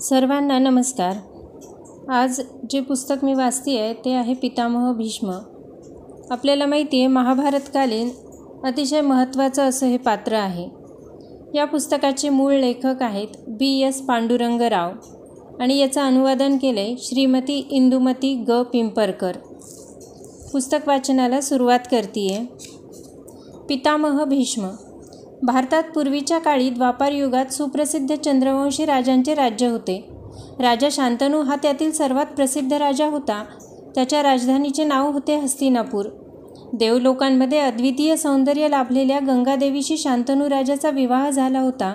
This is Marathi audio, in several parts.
सर्वांना नमस्कार। आज जे पुस्तक मी वाचते आहे ते आहे पितामह भीष्म। आपल्याला माहिती आहे महाभारतकालीन अतिशय महत्त्वाचं असं हे पात्र आहे। या पुस्तकाचे मूळ लेखक आहेत B.S. पांडुरंग राव आणि याचं अनुवादन केले श्रीमती इंदुमती ग पिंपरकर। पुस्तक वाचनाला सुरुवात करते आहे। पितामह भीष्म। भारतात पूर्वीच्या काळी द्वापार युगात सुप्रसिद्ध चंद्रवंशी राजांचे राज्य होते। राजा शांतनू हा त्यातील सर्वात प्रसिद्ध राजा होता। त्याच्या राजधानीचे नाव होते हस्तिनापूर। देवलोकांमध्ये अद्वितीय सौंदर्य लाभलेल्या गंगादेवीशी शांतनू राजाचा विवाह झाला होता।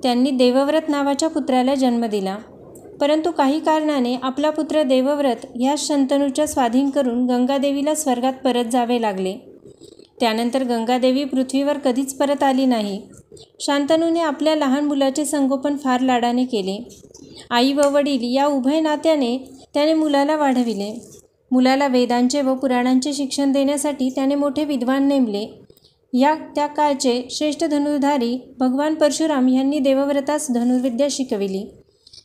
त्यांनी देवव्रत नावाच्या पुत्राला जन्म दिला, परंतु काही कारणाने आपला पुत्र देवव्रत ह्या शांतनूच्या स्वाधीन करून गंगादेवीला स्वर्गात परत जावे लागले। त्यानंतर गंगादेवी पृथ्वीवर कधीच परत आली नाही। शांतनूने आपल्या लहान मुलाचे संगोपन फार लाडाने केले। आई व वडील या उभय नात्याने त्याने मुलाला वाढविले। मुलाला वेदांचे व पुराणांचे शिक्षण देण्यासाठी त्याने मोठे विद्वान नेमले। त्या काळचे श्रेष्ठ धनुर्धारी भगवान परशुराम यांनी देवव्रतास धनुर्विद्या शिकविली।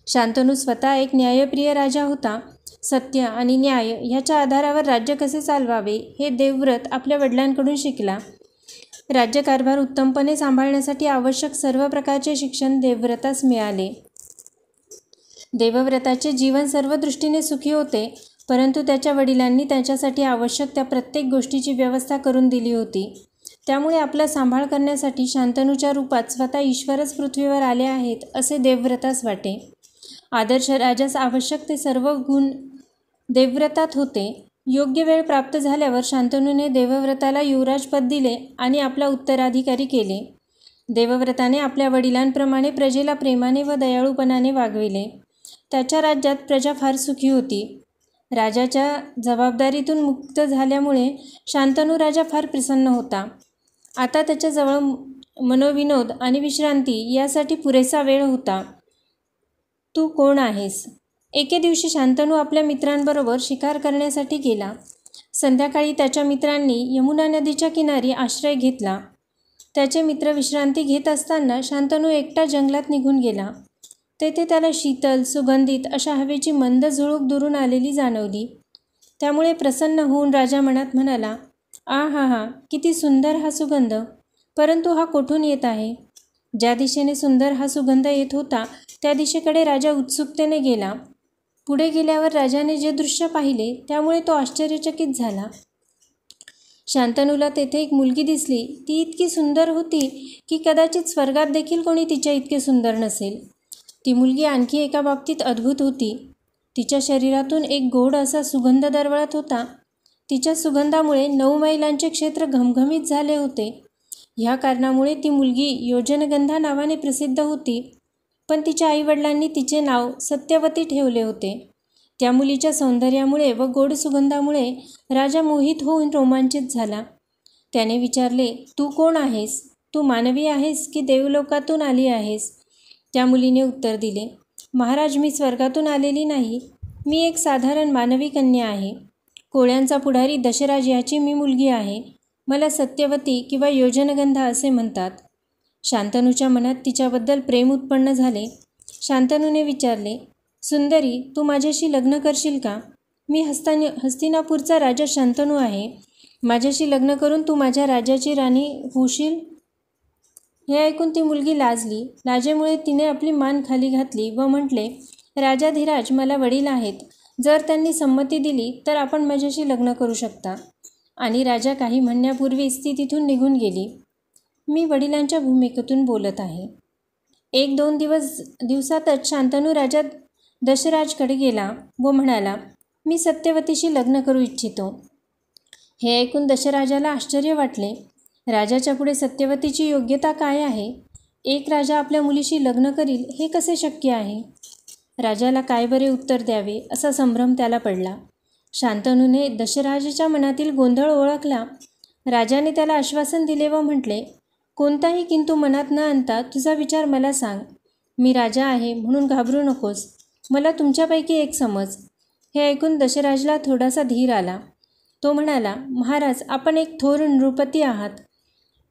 शांतनू स्वतः एक न्यायप्रिय राजा होता। सत्य आणि न्याय ह्याच्या आधारावर राज्य कसे चालवावे हे देवव्रत आपल्या वडिलांकडून शिकला। राज्यकारभार उत्तमपणे सांभाळण्यासाठी आवश्यक सर्व प्रकारचे शिक्षण देवव्रतास मिळाले। देवव्रताचे जीवन सर्व दृष्टीने सुखी होते, परंतु त्याच्या वडिलांनी त्याच्यासाठी आवश्यक त्या प्रत्येक गोष्टीची व्यवस्था करून दिली होती। त्यामुळे आपला सांभाळ करण्यासाठी शांतनूच्या रूपात स्वतः ईश्वरच पृथ्वीवर आले आहेत असे देवव्रतास वाटे। आदर्श राजास आवश्यक ते सर्व गुण देवव्रतात होते। योग्य वेळ प्राप्त झाल्यावर शांतनूने देवव्रताला युवराजपद दिले आणि आपला उत्तराधिकारी केले। देवव्रताने आपल्या वडिलांप्रमाणे प्रजेला प्रेमाने व दयाळूपणाने वागविले। त्याच्या राज्यात प्रजा फार सुखी होती। राजाच्या जबाबदारीतून मुक्त झाल्यामुळे शांतनू राजा फार प्रसन्न होता। आता त्याच्याजवळ मनोविनोद आणि विश्रांती यासाठी पुरेसा वेळ होता। तू कोण आहेस? एके दिवशी शांतनू आपल्या मित्रांबरोबर शिकार करण्यासाठी गेला। संध्याकाळी त्याच्या मित्रांनी यमुना नदीच्या किनारी आश्रय घेतला। त्याचे मित्र विश्रांती घेत असताना शांतनू एकटा जंगलात निघून गेला। तेथे त्याला शीतल सुगंधित अशा हवेची मंद झुळूक दुरून आलेली जाणवली। त्यामुळे प्रसन्न होऊन राजा मनात म्हणाला, आहा, किती सुंदर हा सुगंध! परंतु हा कोठून येत आहे? ज्या दिशेने सुंदर हा सुगंध येत होता त्या दिशेकडे राजा उत्सुकतेने गेला। पुढे गेल्यावर राजाने जे दृश्य पाहिले त्यामुळे तो आश्चर्यचकित झाला। शांतनूला तेथे एक मुलगी दिसली। ती इतकी सुंदर होती की कदाचित स्वर्गात देखील कोणी तिच्या इतके सुंदर नसेल। ती मुलगी आणखी एका बाबतीत अद्भुत होती। तिच्या शरीरातून एक गोड असा सुगंध दरवळत होता। तिच्या सुगंधामुळे 9 मैलांचे क्षेत्र घमघमीत झाले होते। ह्या कारणामुळे ती मुलगी योजनगंधा नावाने प्रसिद्ध होती, पण तिच्या आईवडिलांनी तिचे नाव सत्यवती ठेवले होते। त्या मुलीच्या सौंदर्यामुळे व गोड सुगंधामुळे राजा मोहित होऊन रोमांचित झाला। त्याने विचारले, तू कोण आहेस? तू मानवी आहेस की देवलोकातून आली आहेस? त्या मुलीने उत्तर दिले, महाराज, मी स्वर्गातून आलेली नाही। मी एक साधारण मानवी कन्या आहे। कोळ्यांचा पुढारी दशराज याची मी मुलगी आहे। मला सत्यवती किंवा योजनगंधा असे म्हणतात। शांतनूच्या मनात तिच्याबद्दल प्रेम उत्पन्न झाले। शांतनूने विचारले, सुंदरी, तू माझ्याशी लग्न करशील का? मी हस्तिनापूरचा राजा शांतनू आहे। माझ्याशी लग्न करून तू माझ्या राज्याची राणी होशील? हे ऐकून ती मुलगी लाजली। लाजेमुळे तिने आपली मान खाली घातली व म्हटले, राजाधिराज, मला वडील आहेत। जर त्यांनी संमती दिली तर आपण माझ्याशी लग्न करू शकता। आणि राजा काही म्हणण्यापूर्वीच ती तिथून निघून गेली। मी वडिलांच्या भूमिकेतून बोलत आहे। 1-2 दिवसातच शांतनू राजा दशराजकडे गेला व म्हणाला, मी सत्यवतीशी लग्न करू इच्छितो। हे ऐकून दशराजाला आश्चर्य वाटले। राजाच्या पुढे सत्यवतीची योग्यता काय आहे? एक राजा आपल्या मुलीशी लग्न करील हे कसे शक्य आहे? राजाला काय बरे उत्तर द्यावे असा संभ्रम त्याला पडला। शांतनूने दशराजाच्या मनातील गोंधळ ओळखला। राजाने त्याला आश्वासन दिले व म्हटले, कोणताही किंतु मनात न आणता तुझा विचार मला सांग। मी राजा आहे म्हणून घाबरू नकोस। मला तुमच्यापैकी एक समज। हे ऐकून दशराजला थोडासा धीर आला। तो म्हणाला, महाराज, आपण एक थोर नृपती आहात।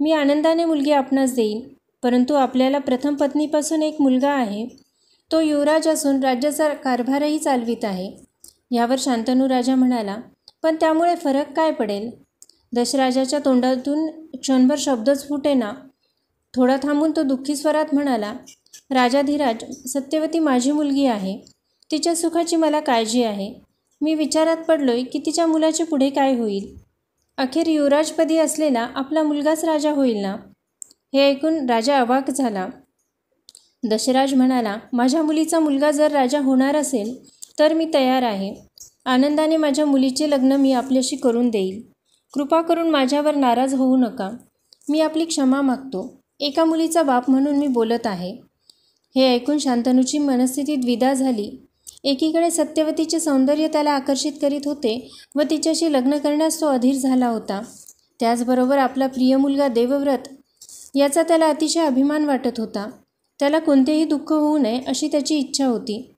मी आनंदाने मुलगी आपणास देईन, परंतु आपल्याला प्रथम पत्नीपासून एक मुलगा आहे। तो युवराज असून राज्याचा कारभारही चालवित आहे. यावर शांतनू राजा म्हणाला, पण त्यामुळे फरक काय पडेल? दशराजाच्या तोंडातून क्षणभर शब्दच फुटेना. थोडा थांबून तो दुःखी स्वरात म्हणाला, राजाधिराज, सत्यवती माझी मुलगी आहे. तिच्या सुखाची मला काळजी आहे. मी विचारात पडलोय की तिच्या मुलाचे पुढे काय होईल. अखेर युवराजपदी असलेला आपला मुलगाच राजा होईल ना. हे ऐकून राजा अवाक झाला. दशराज म्हणाला, माझ्या मुलीचा मुलगा जर राजा होणार असेल तर मी तयार आहे. आनंदाने माझ्या मुलीचे लग्न मी आपल्याशी करून देईल. कृपा करून माझ्यावर नाराज होऊ नका. मी आपली क्षमा मागतो. एका मुलीचा बाप म्हणून मी बोलत आहे. हे ऐकून शांतनूची मनस्थिती द्विधा झाली. एकीकडे सत्यवतीचे सौंदर्य त्याला आकर्षित करीत होते व तिच्याशी लग्न करण्यास तो अधीर झाला होता. त्याचबरोबर आपला प्रिय मुलगा देवव्रत याचा त्याला अतिशय अभिमान वाटत होता. त्याला कोणतेही दुःख होऊ नये अशी त्याची इच्छा होती.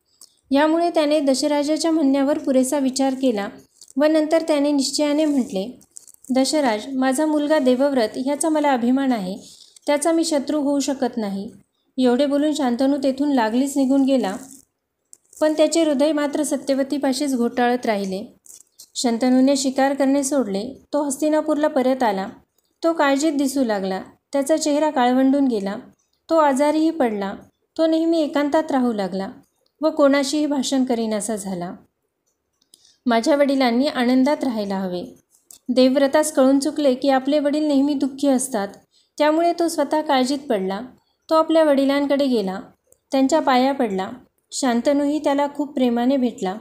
यामुळे त्याने दशराजाच्या म्हणण्यावर पुरेसा विचार केला व नंतर त्याने निश्चयाने म्हटले, दशराज, माझा मुलगा देवव्रत ह्याचा मला अभिमान आहे. त्याचा मी शत्रू होऊ शकत नाही. एवढे बोलून शांतनू तेथून लागलीच निघून गेला. पण त्याचे हृदय मात्र सत्यवतीपाशीच घोटाळत राहिले. शंतनूने शिकार करणे सोडले. तो हस्तिनापूरला परत आला. तो काळजीत दिसू लागला. त्याचा चेहरा काळवंडून गेला. तो आजारीही पडला. तो नेहमी एकांतात राहू लागला व कोणाशीही भाषण करीनासा झाला. माझ्या वडिलांनी आनंदात राहायला हवे. देवव्रतास कळून चुकले की आपले वडील नेहमी दुःखी असतात. त्यामुळे तो स्वतः काळजीत पडला. तो आपल्या वडिलांकडे गेला. त्यांच्या पाया पडला. शांतनूही त्याला खूप प्रेमाने भेटला.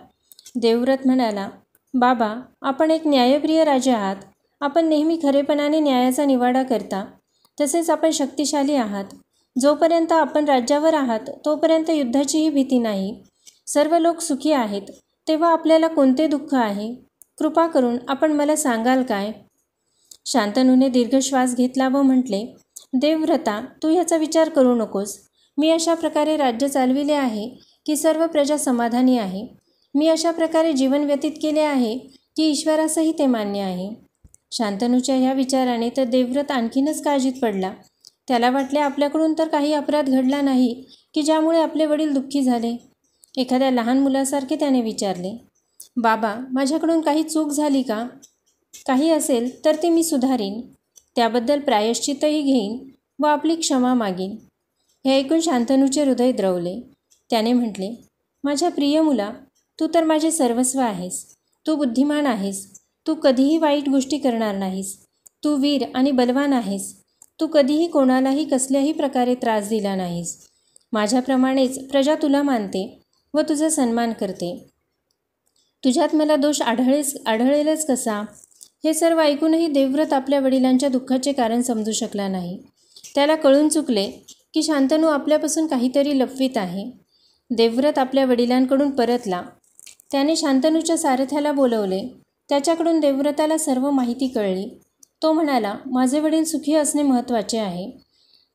देवव्रत म्हणाला, बाबा, आपण एक न्यायप्रिय राजे आहात. आपण नेहमी खरेपणाने न्यायाचा निवाडा करता. तसेच आपण शक्तिशाली आहात. जोपर्यंत आपण राज्यावर आहात तोपर्यंत युद्धाचीही भीती नाही. सर्व लोक सुखी आहेत. तेव्हा आपल्याला कोणते दुःख आहे? कृपा करून आपण मला सांगाल काय? शांतनूने दीर्घ श्वास घेतला व म्हटले, देवव्रता, तू ह्याचा विचार करू नकोस. मी अशा प्रकारे राज्य चालविले आहे की सर्व प्रजा समाधानी आहे. मी अशा प्रकारे जीवन व्यतीत केले आहे की ईश्वरासही ते मान्य आहे. शांतनूच्या ह्या विचाराने तर देवव्रत आणखीनच काळजीत पडला. त्याला वाटले आपल्याकडून तर काही अपराध घडला नाही की ज्यामुळे आपले वडील दुःखी झाले. एखाद्या लहान मुलासारखे त्याने विचारले, बाबा, माझ्याकडून काही चूक झाली का? काही असेल तर ती मी सुधारीन. त्याबद्दल प्रायश्चित्तही घेईन व आपली क्षमा मागीन. हे ऐकून शांतनूचे हृदय द्रवले. त्याने म्हटले, माझ्या प्रिय मुला, तू तर माझे सर्वस्व आहेस. तू बुद्धिमान आहेस. तू कधीही वाईट गोष्टी करणार नाहीस. तू वीर आणि बलवान आहेस. तू कधीही कोणालाही कसल्याही प्रकारे त्रास दिला नाहीस. माझ्याप्रमाणेच प्रजा तुला मानते व तुझा सन्मान करते. तुझ्यात मला दोष आढळेलच कसा? हे सर्व ऐकूनही देवव्रत आपल्या वडिलांच्या दुःखाचे कारण समजू शकला नाही. त्याला कळून चुकले की शांतनू आपल्यापासून काहीतरी लपवीत आहे. देवव्रत आपल्या वडिलांकडून परतला. त्याने शांतनूच्या सारथ्याला बोलवले. त्याच्याकडून देवव्रताला सर्व माहिती कळली. तो म्हणाला, माझे वडील सुखी असणे महत्त्वाचे आहे.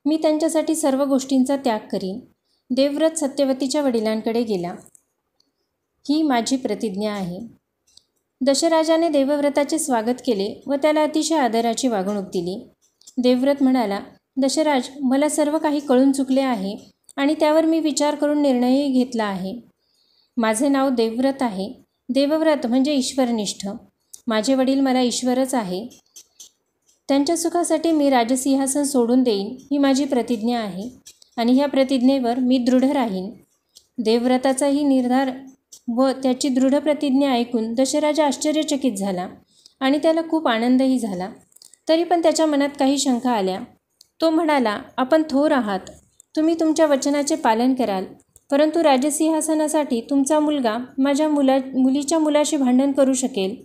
मी त्यांच्यासाठी सर्व गोष्टींचा त्याग करीन. देवव्रत सत्यवतीच्या वडिलांकडे गेला. ही माझी प्रतिज्ञा आहे. दशराजाने देवव्रताचे स्वागत केले व त्याला अतिशय आदराची वागणूक दिली. देवव्रत म्हणाला, दशराज, मला सर्व काही कळून चुकले आहे आणि त्यावर मी विचार करून निर्णयही घेतला आहे. माझे नाव देवव्रत आहे. देवव्रत म्हणजे ईश्वरनिष्ठ. माझे वडील मला ईश्वरच आहे. त्यांच्या सुखासाठी मी राजसिंहासन सोडून देईन ही माझी प्रतिज्ञा आहे आणि ह्या प्रतिज्ञेवर मी दृढ राहीन. देवव्रताचाही निर्धार व त्याची दृढ प्रतिज्ञा ऐकून दशराजा आश्चर्यचकित झाला आणि त्याला खूप आनंदही झाला. तरी पण त्याच्या मनात काही शंका आल्या. तो म्हणाला, आपण थोर आहात. तुम्ही तुमच्या वचनाचे पालन कराल. परंतु राजसिंहासनासाठी तुमचा मुलगा माझ्या मुलीच्या मुलाशी भांडण करू शकेल.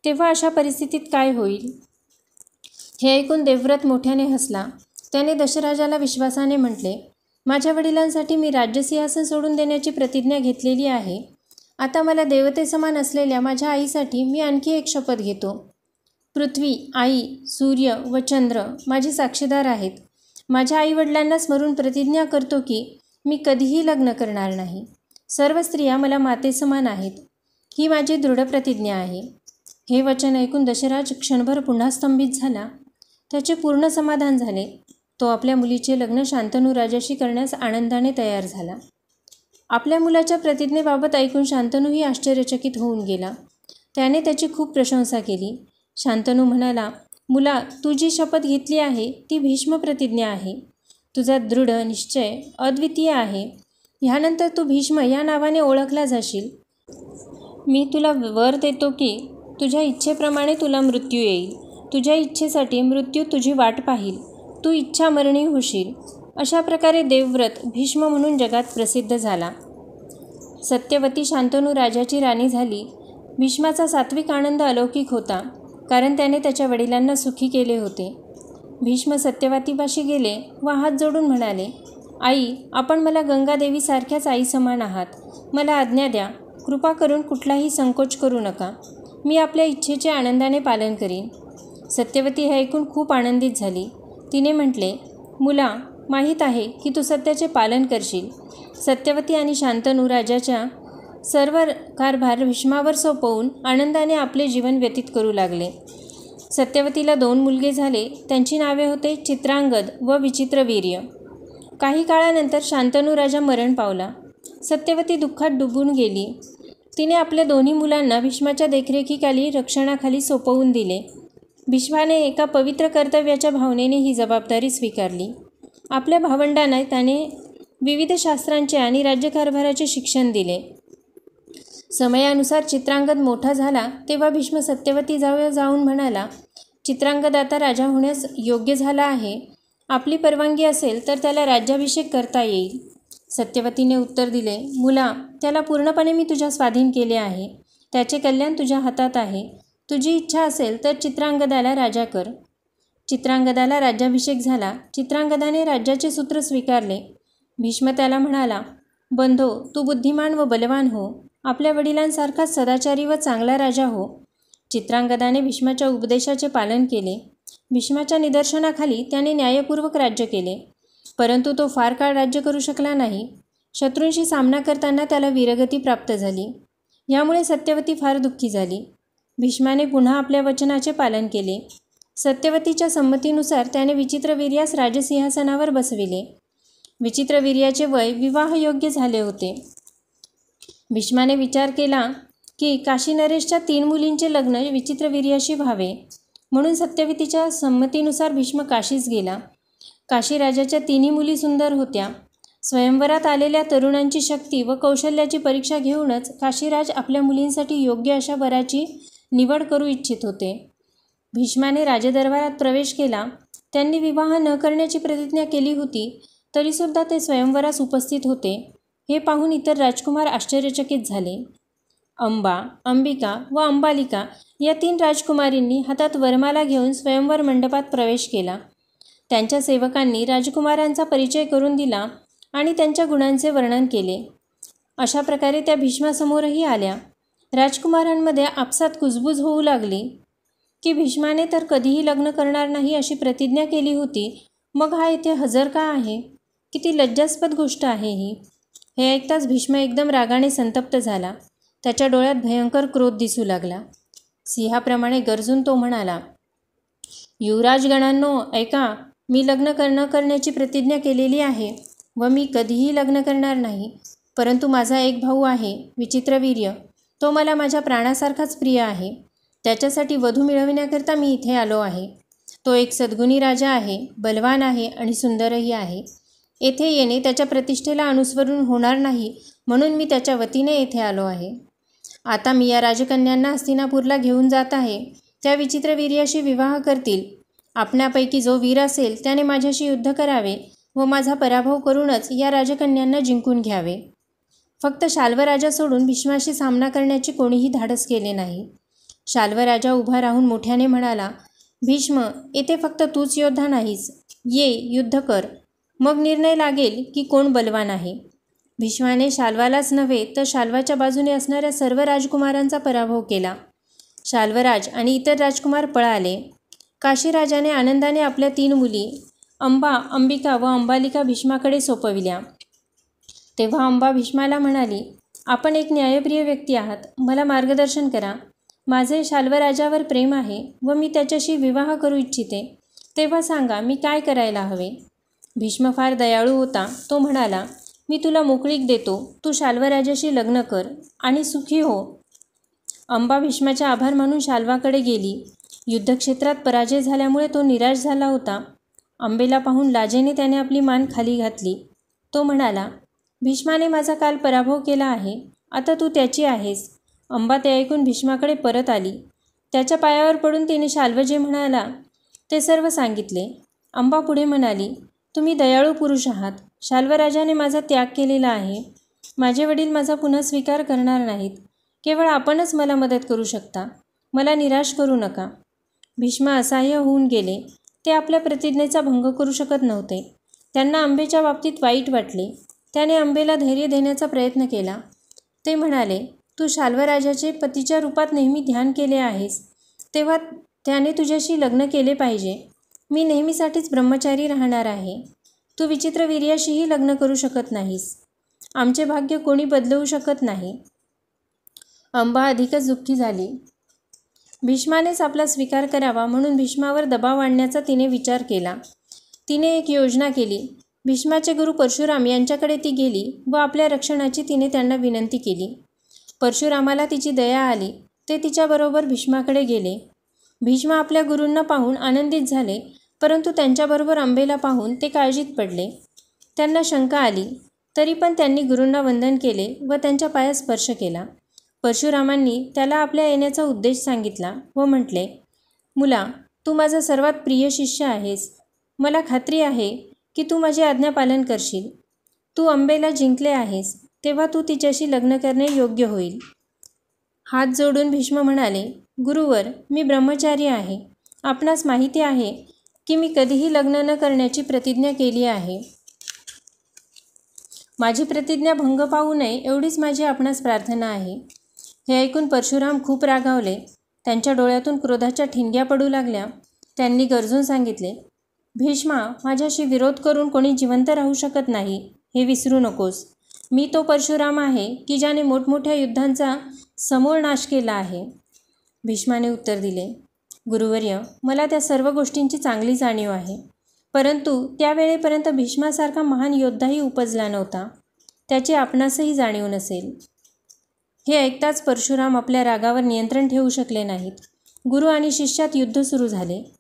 तेव्हा अशा परिस्थितीत काय होईल? हे ऐकून देवव्रत मोठ्याने हसला. त्याने दशराजाला विश्वासाने म्हटले, माझ्या वडिलांसाठी मी राज्यसिंहासन सोडून देण्याची प्रतिज्ञा घेतलेली आहे. आता मला देवतेसमान असलेल्या माझ्या आईसाठी मी आणखी एक शपथ घेतो. पृथ्वी, आई, सूर्य व चंद्र माझे साक्षीदार आहेत. माझ्या आईवडिलांना स्मरून प्रतिज्ञा करतो की मी कधीही लग्न करणार नाही. सर्व स्त्रिया मला मातेसमान आहेत. ही माझी दृढ प्रतिज्ञा आहे. हे वचन ऐकून दशराज क्षणभर पुन्हा स्तंभित झाला. त्याचे पूर्ण समाधान झाले. तो आपल्या मुलीचे लग्न शांतनू राजाशी करण्यास आनंदाने तयार झाला. आपल्या मुलाच्या प्रतिज्ञेबाबत ऐकून शांतनूही आश्चर्यचकित होऊन गेला. त्याने त्याची खूप प्रशंसा केली. शांतनू म्हणाला, मुला, तू जी शपथ घेतली आहे ती भीष्म प्रतिज्ञा आहे. तुझा दृढ निश्चय अद्वितीय आहे. ह्यानंतर तू भीष्म या नावाने ओळखला जाशील. मी तुला वर देतो की तुझ्या इच्छेप्रमाणे तुला मृत्यू येईल. तुझ्या इच्छेसाठी मृत्यू तुझी वाट पाहील. तू इच्छामरणी होशील. अशा प्रकारे देवव्रत भीष्म म्हणून जगात प्रसिद्ध झाला. सत्यवती शांतनू राजाची राणी झाली. भीष्माचा सात्विक आनंद अलौकिक होता, कारण त्याने त्याच्या वडिलांना सुखी केले होते. भीष्म सत्यवतीपाशी गेले व हात जोडून म्हणाले, आई, आपण मला गंगादेवीसारख्याच आई समान आहात. मला आज्ञा द्या. कृपा करून कुठलाही संकोच करू नका. मी आपल्या इच्छेचे आनंदाने पालन करीन. सत्यवती हे ऐकून खूप आनंदित झाली. तिने म्हटले, मुला, माहीत आहे की तू सत्याचे पालन करशील. सत्यवती आणि शांतनू राजाच्या सर्व कारभार भीष्मावर सोपवून आनंदाने आपले जीवन व्यतीत करू लागले. सत्यवतीला 2 मुलगे झाले. त्यांची नावे होते चित्रांगद व विचित्रवीर्य. काही काळानंतर शांतनू राजा मरण पावला. सत्यवती दुःखात डुबून गेली. तिने आपल्या 2 मुलांना भीष्माच्या देखरेखीखाली रक्षणाखाली सोपवून दिले. भीष्माने एका पवित्र कर्तव्याच्या भावनेने ही जबाबदारी स्वीकारली. आपल्या भावंडांना त्याने विविध शास्त्रांचे आणि राज्यकारभाराचे शिक्षण दिले. समयानुसार चित्रांगद मोठा झाला तेव्हा भीष्म सत्यवतीजवळ जाऊन म्हणाला, चित्रांगद आता राजा होण्यास योग्य झाला आहे. आपली परवानगी असेल तर त्याला राज्याभिषेक करता येईल. सत्यवतीने उत्तर दिले, मुला, त्याला पूर्णपणे मी तुझ्या स्वाधीन केले आहे. त्याचे कल्याण तुझ्या हातात आहे. तुझी इच्छा असेल तर चित्रांगदाला राजा कर. चित्रांगदाला राज्याभिषेक झाला. चित्रांगदाने राज्याचे सूत्र स्वीकारले. भीष्म त्याला म्हणाला, बंधो, तू बुद्धिमान व बलवान हो. आपल्या वडिलांसारखाच सदाचारी व चांगला राजा हो. चित्रांगदाने भीष्माच्या उपदेशाचे पालन केले. भीष्माच्या निदर्शनाखाली त्याने न्यायपूर्वक राज्य केले. परंतु तो फार काळ राज्य करू शकला नाही. शत्रूंशी सामना करताना त्याला वीरगती प्राप्त झाली. यामुळे सत्यवती फार दुःखी झाली. भीष्माने पुन्हा आपल्या वचनाचे पालन केले. सत्यवतीच्या संमतीनुसार त्याने विचित्रवीर्यास राजसिंहासनावर बसविले. विचित्रवीर्याचे वय विवाहयोग्य झाले होते. भीष्माने विचार केला की काशी नरेशच्या 3 मुलींचे लग्न विचित्रवीर्याशी व्हावे. म्हणून सत्यवतीच्या संमतीनुसार भीष्म काशीस गेला. काशी राजाच्या 3 मुली सुंदर होत्या. स्वयंवरात आलेल्या तरुणांची शक्ती व कौशल्याची परीक्षा घेऊनच काशीराज आपल्या मुलींसाठी योग्य अशा वराची निवड करू इच्छित होते. भीष्माने राजदरबारात प्रवेश केला. त्यांनी विवाह न करण्याची प्रतिज्ञा केली होती, तरीसुद्धा ते स्वयंवरास उपस्थित होते. हे पाहून इतर राजकुमार आश्चर्यचकित झाले. अंबा, अंबिका व अंबालिका या 3 राजकुमारींनी हातात वरमाला घेऊन स्वयंवर मंडपात प्रवेश केला. त्यांच्या सेवकांनी राजकुमारांचा परिचय करून दिला आणि त्यांच्या गुणांचे वर्णन केले. अशा प्रकारे त्या भीष्मासमोरही आल्या. राजकुमारांमध्ये आपसात कुजबूज होऊ लागली की भीष्माने तर कधीही लग्न करणार नाही अशी प्रतिज्ञा केली होती, मग हा येथे हजर का आहे? किती लज्जास्पद गोष्ट आहे ही. हे ऐकताच भीष्म एकदम रागाने संतप्त झाला. त्याच्या डोळ्यात भयंकर क्रोध दिसू लागला. सिंहाप्रमाणे गरजून तो म्हणाला, युवराजगणांनो, ऐका. मी लग्न न करण्याची प्रतिज्ञा केलेली आहे व मी कधीही लग्न करणार नाही. परंतु माझा एक भाऊ आहे, विचित्रवीर्य. तो मला माझ्या प्राणासारखाच प्रिय आहे. त्याच्यासाठी वधू मिळविण्याकरता मी इथे आलो आहे. तो एक सद्गुणी राजा आहे, बलवान आहे आणि सुंदरही आहे. येथे येणे त्याच्या प्रतिष्ठेला अनुसरून होणार नाही, म्हणून मी त्याच्या वतीने येथे आलो आहे. आता मी या राजकन्यांना हस्तिनापूरला घेऊन जात आहे. त्या विचित्रवीर्याशी विवाह करतील. आपणापैकी जो वीर असेल त्याने माझ्याशी युद्ध करावे व माझा पराभव करूनच या राजकन्यांना जिंकून घ्यावे. फक्त शाल्वराजा सोडून भीष्माशी सामना करण्याचे कोणीही धाडस केले नाही. शाल्वराजा उभा राहून मोठ्याने म्हणाला, भीष्म, येथे फक्त तूच योद्धा नाहीस. ये, युद्ध कर. मग निर्णय लागेल की कोण बलवान आहे. भीष्माने शाल्वालाच नव्हे तर शाल्वाच्या बाजूने असणाऱ्या सर्व राजकुमारांचा पराभव केला. शाल्वराज आणि इतर राजकुमार पळाले. काशीराजाने आनंदाने आपल्या 3 मुली अंबा, अंबिका व अंबालिका भीष्माकडे सोपविल्या. तेव्हा अंबा भीष्माला म्हणाली, आपण एक न्यायप्रिय व्यक्ती आहात. मला मार्गदर्शन करा. माझे शाल्वराजावर प्रेम आहे व मी त्याच्याशी विवाह करू इच्छिते. तेव्हा सांगा, मी काय करायला हवे. भीष्म फार दयाळू होता. तो म्हणाला, मी तुला मोकळीक देतो, तू शाल्वराजाशी लग्न कर आणि सुखी हो. अंबा भीष्माचे आभार मानून शाल्वाकडे गेली. युद्धक्षेत्रात पराजय झाल्यामुळे तो निराश झाला होता. अंबेला पाहून लाजेने त्याने आपली मान खाली घातली. तो म्हणाला, भीष्माने माझा काल पराभव केला आहे, आता तू त्याची आहेस. अंबा ते ऐकून भीष्माकडे परत आली. त्याच्या पायावर पडून तिने शाल्व जे म्हणाला ते सर्व सांगितले. अंबा पुढे म्हणाली, तुम्ही दयाळू पुरुष आहात. शाल्वराजाने माझा त्याग केलेला आहे. माझे वडील माझा पुन्हा स्वीकार करणार नाहीत. केवळ आपणच मला मदत करू शकता. मला निराश करू नका. भीष्मा असहाय्य होऊन गेले. ते आपल्या प्रतिज्ञेचा भंग करू शकत नव्हते. त्यांना अंबेच्या बाबतीत वाईट वाटले. त्याने अंबेला धैर्य देण्याचा प्रयत्न केला. ते म्हणाले, तू शाल्वराजाचे पतीच्या रूपात नेहमी ध्यान केले आहेस, तेव्हा त्याने तुझ्याशी लग्न केले पाहिजे. मी नेहमीसाठीच ब्रह्मचारी राहणार आहे. तू विचित्रवीर्याशीही लग्न करू शकत नाहीस. आमचे भाग्य कोणी बदलवू शकत नाही. अंबा अधिकच दुःखी झाली. भीष्मानेच आपला स्वीकार करावा म्हणून भीष्मावर दबाव आणण्याचा तिने विचार केला. तिने एक योजना केली. भीष्माचे गुरु परशुराम यांच्याकडे ती गेली व आपल्या रक्षणाची तिने त्यांना विनंती केली. परशुरामाला तिची दया आली. ते तिच्याबरोबर भीष्माकडे गेले. भीष्मा आपल्या गुरूंना पाहून आनंदित झाले, परंतु त्यांच्याबरोबर अंबेला पाहून ते काळजीत पडले. त्यांना शंका आली. तरी पण त्यांनी गुरूंना वंदन केले व त्यांच्या पायास स्पर्श केला. परशुरामांनी त्याला आपल्या येण्याचा उद्देश सांगितला व म्हटले, मुला, तू माझा सर्वात प्रिय शिष्य आहेस. मला खात्री आहे की तू माझी आज्ञा पालन करशील. तू अंबेला जिंकले आहेस, तेव्हा तू तिच्याशी लग्न करणे योग्य होईल. हात जोडून भीष्म म्हणाले, गुरुवर, मी ब्रह्मचारी आहे. आपणास माहिती आहे की मी कधीही लग्न न करण्याची प्रतिज्ञा केली आहे. माझी प्रतिज्ञा भंग पाहू नये एवढीच माझी आपणास प्रार्थना आहे. हे ऐकून परशुराम खूप रागावले. त्यांच्या डोळ्यातून क्रोधाच्या ठिणग्या पडू लागल्या. त्यांनी गरजून सांगितले, भीष्मा, माझ्याशी विरोध करून कोणी जिवंत राहू शकत नाही, हे विसरू नकोस. मी तो परशुराम आहे की ज्याने मोठमोठ्या युद्धांचा समूळ नाश केला आहे. भीष्माने उत्तर दिले, गुरुवर्य, मला त्या सर्व गोष्टींची चांगली जाणीव आहे. परंतु त्यावेळेपर्यंत भीष्मासारखा महान योद्धाही उपजला नव्हता. त्याची आपणासही जाणीव नसेल. हे ऐकताच परशुराम आपल्या रागावर नियंत्रण ठेवू शकले नाहीत. गुरु आणि शिष्यात युद्ध सुरू झाले.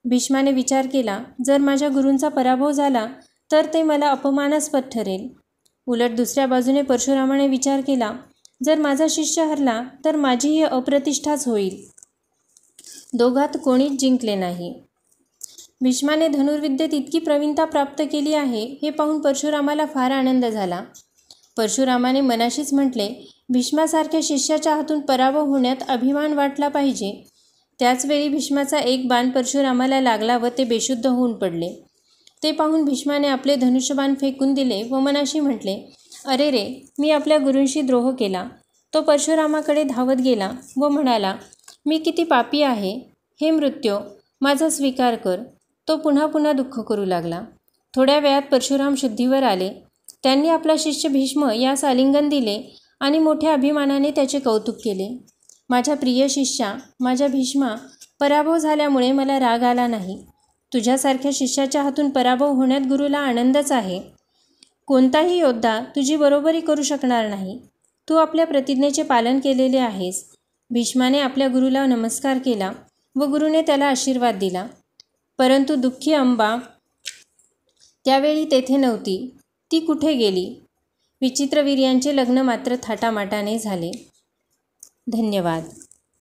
भीष्माने विचार केला, जर माझ्या गुरूंचा पराभव झाला तर ते मला अपमानास्पद ठरेल. उलट दुसऱ्या बाजूने परशुरामाने विचार केला, जर माझा शिष्य हरला तर माझीही अप्रतिष्ठाच होईल. दोघात कोणीच जिंकले नाही. भीष्माने धनुर्विद्येत इतकी प्रवीणता प्राप्त केली आहे हे पाहून परशुरामाला फार आनंद झाला. परशुरामाने मनाशीच म्हटले, भीष्मासारख्या शिष्याच्या हातून पराभव होण्यात अभिमान वाटला पाहिजे. त्याचवेळी भीष्माचा एक बाण परशुरामाला लागला व ते बेशुद्ध होऊन पडले. ते पाहून भीष्माने आपले धनुष्यबाण फेकून दिले व मनाशी म्हटले, अरे रे, मी आपल्या गुरूंशी द्रोह केला. तो परशुरामाकडे धावत गेला व म्हणाला, मी किती पापी आहे. हे मृत्यो, माझा स्वीकार कर. तो पुन्हा पुन्हा दुःख करू लागला. थोड्या वेळात परशुराम शुद्धीवर आले. त्यांनी आपला शिष्य भीष्म यास आलिंगन दिले आणि मोठ्या अभिमानाने त्याचे कौतुक केले. माझ्या प्रिय शिष्या, माझ्या भीष्मा, पराभव झाल्यामुळे मला राग आला नाही. तुझ्यासारख्या शिष्याच्या हातून पराभव होण्यात गुरुला आनंदच आहे. कोणताही योद्धा तुझी बरोबरी करू शकणार नाही. तू आपल्या प्रतिज्ञेचे पालन केलेले आहेस. भीष्माने आपल्या गुरुला नमस्कार केला व गुरुने त्याला आशीर्वाद दिला. परंतु दुःखी अंबा त्यावेळी तेथे नव्हती. ती कुठे गेली? विचित्रवीर्यांचे लग्न मात्र थाटामाटाने झाले. धन्यवाद.